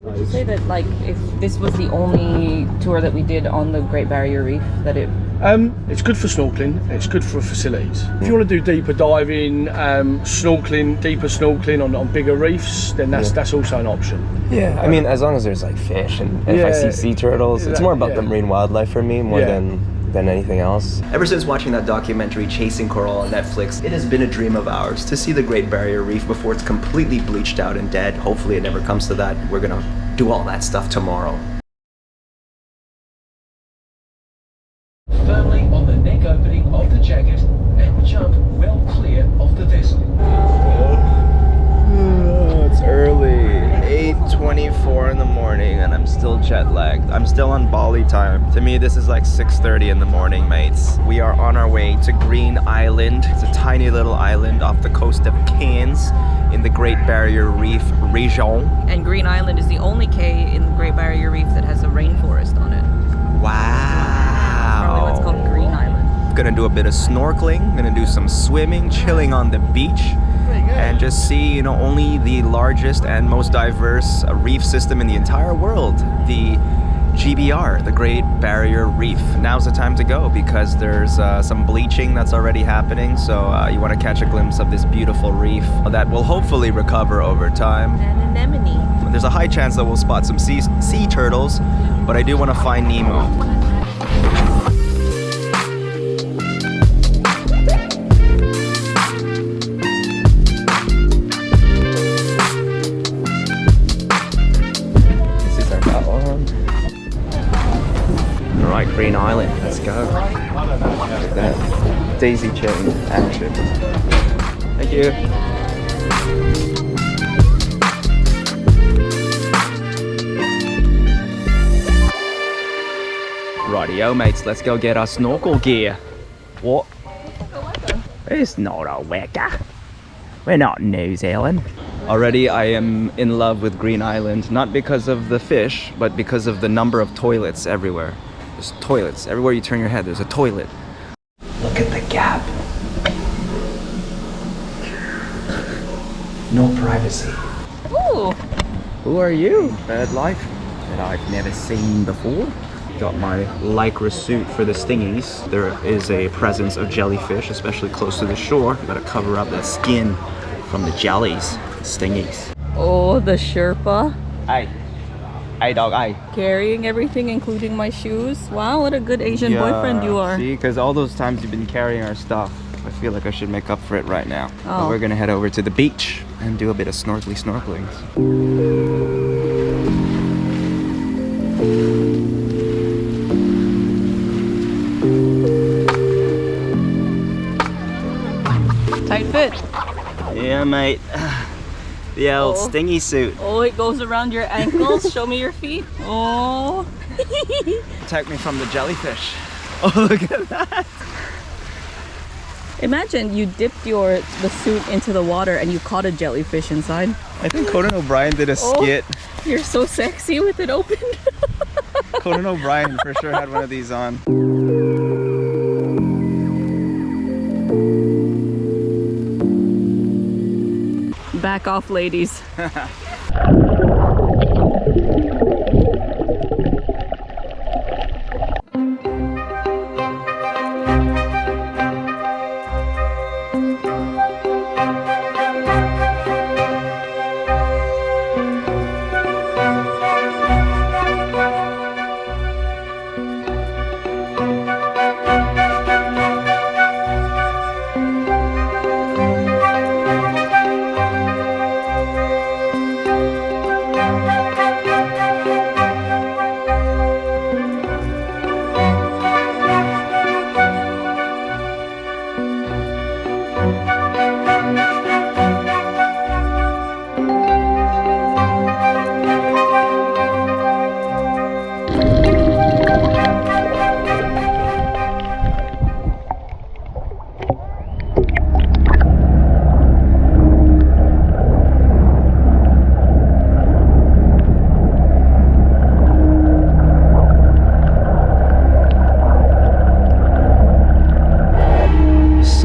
Would you say that, like, if this was the only tour that we did on the Great Barrier Reef, that it... It's good for snorkeling, it's good for facilities. If you want to do deeper diving, snorkeling, deeper snorkeling on bigger reefs, then that's also an option. Yeah, I mean, as long as there's like fish and if I see sea turtles, it's more about the marine wildlife for me more than anything else. Ever since watching that documentary Chasing Coral on Netflix, it has been a dream of ours to see the Great Barrier Reef before it's completely bleached out and dead. Hopefully it never comes to that. We're gonna do all that stuff tomorrow. Firmly on the neck opening of the jacket and jump well clear of the vessel. It's early, 8:24 in the morning, and I'm still jet lagged. I'm still on Bali time. To me, this is like 6:30 in the morning, mates. We are on our way to Green Island. It's a tiny little island off the coast of Cairns in the Great Barrier Reef region. And Green Island is the only cay in the Great Barrier Reef that has a rainforest on it. Wow. Probably what's called Green Island. Gonna do a bit of snorkeling, gonna do some swimming, chilling on the beach, and just see, you know, only the largest and most diverse reef system in the entire world, the GBR, the Great Barrier Reef. Now's the time to go because there's some bleaching that's already happening, so you want to catch a glimpse of this beautiful reef that will hopefully recover over time. And anemone. There's a high chance that we'll spot some sea turtles, but I do want to find Nemo. Alright, Green Island, let's go. Look at that daisy chain action. Thank you. Rightio mates, let's go get our snorkel gear. What? It's not a weka. We're not in New Zealand. Already I am in love with Green Island, not because of the fish, but because of the number of toilets everywhere. There's toilets. Everywhere you turn your head, there's a toilet. Look at the gap. No privacy. Ooh! Who are you? Bird life that I've never seen before. Got my lycra suit for the stingies. There is a presence of jellyfish, especially close to the shore. You gotta cover up that skin from the jellies, stingies. Oh, the Sherpa. Hey. Hey dog, hey. Carrying everything, including my shoes. Wow, what a good Asian boyfriend you are. See, because all those times you've been carrying our stuff, I feel like I should make up for it right now. Oh. But we're gonna head over to the beach and do a bit of snorkeling. Tight fit. Yeah, mate. The old stingy suit. Oh, it goes around your ankles. Show me your feet. Oh. Protect me from the jellyfish. Oh, look at that. Imagine you dipped the suit into the water and you caught a jellyfish inside. I think Conan O'Brien did a skit. You're so sexy with it open. Conan O'Brien for sure had one of these on. Back off, ladies.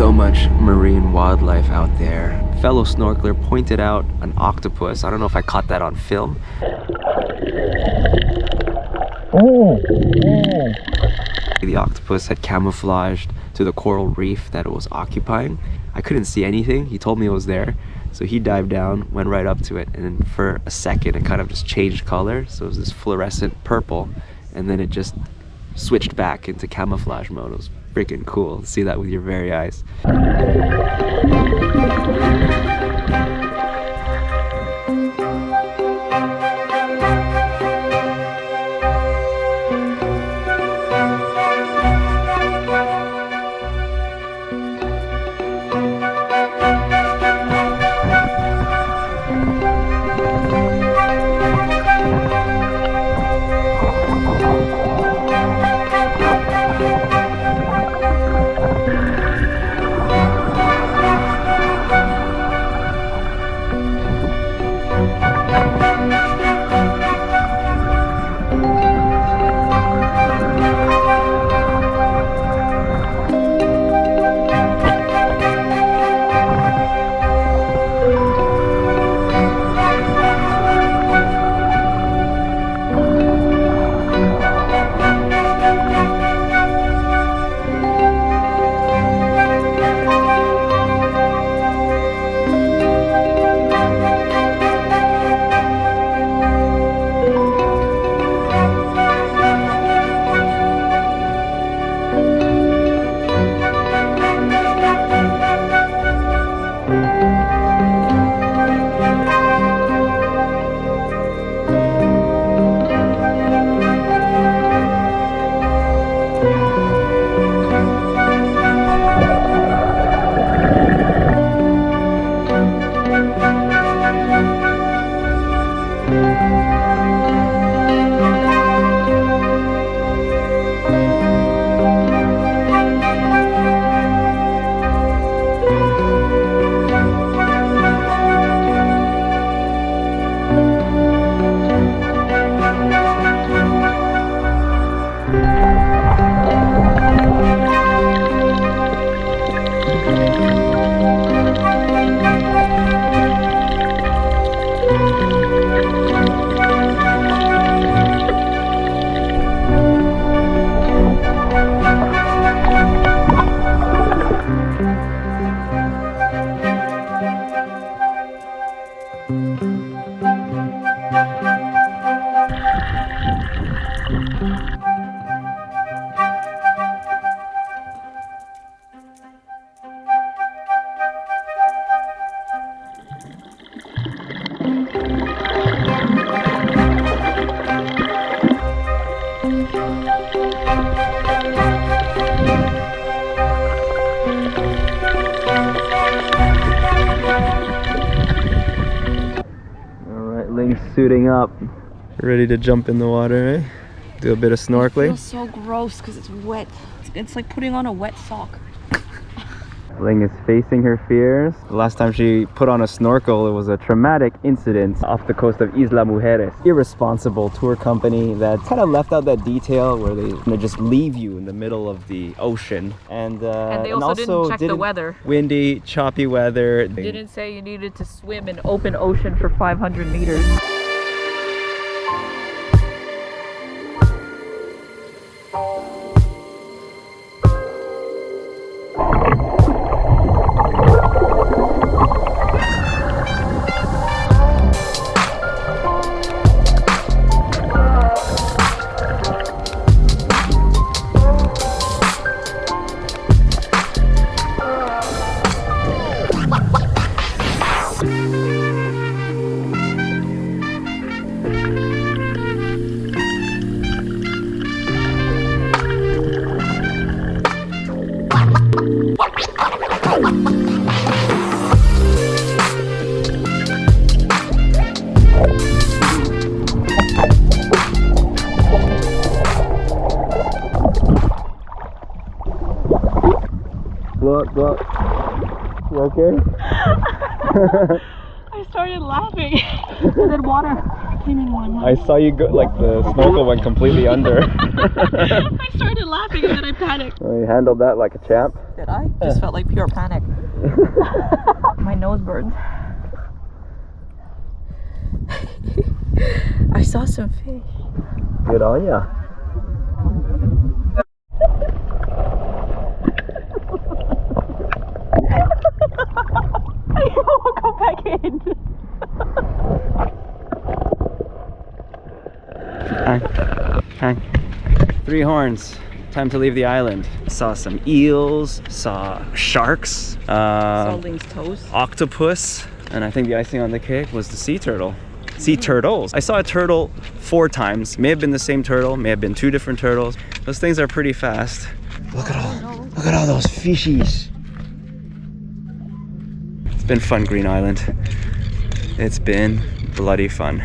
So much marine wildlife out there. fellow snorkeler pointed out an octopus. I don't know if I caught that on film. The octopus had camouflaged to the coral reef that it was occupying. I couldn't see anything. He told me it was there. So he dived down, went right up to it, and then for a second it kind of just changed color. So it was this fluorescent purple, and then it just switched back into camouflage mode. It was freaking cool to see that with your very eyes. Suiting up, ready to jump in the water, eh? Do a bit of snorkeling. It feels so gross because it's wet. It's like putting on a wet sock. Ling is facing her fears. The last time she put on a snorkel, it was a traumatic incident off the coast of Isla Mujeres. Irresponsible tour company that kind of left out that detail where they just leave you in the middle of the ocean. And they also didn't check the weather. Windy, choppy weather. They didn't say you needed to swim in open ocean for 500 meters. What? You okay? I started laughing. And then water came in one. I saw you go, like the snorkel went completely under. I started laughing and then I panicked. You handled that like a champ. Did I? Just felt like pure panic. My nose burns. I saw some fish. Good on ya. I'll go back in. Hang. 3 horns. Time to leave the island. Saw some eels, saw sharks, Solding's toes. octopus, and I think the icing on the cake was the sea turtle. Sea turtles. I saw a turtle 4 times. May have been the same turtle, may have been 2 different turtles. Those things are pretty fast. Look at all those fishies. It's been fun, Green Island. It's been bloody fun.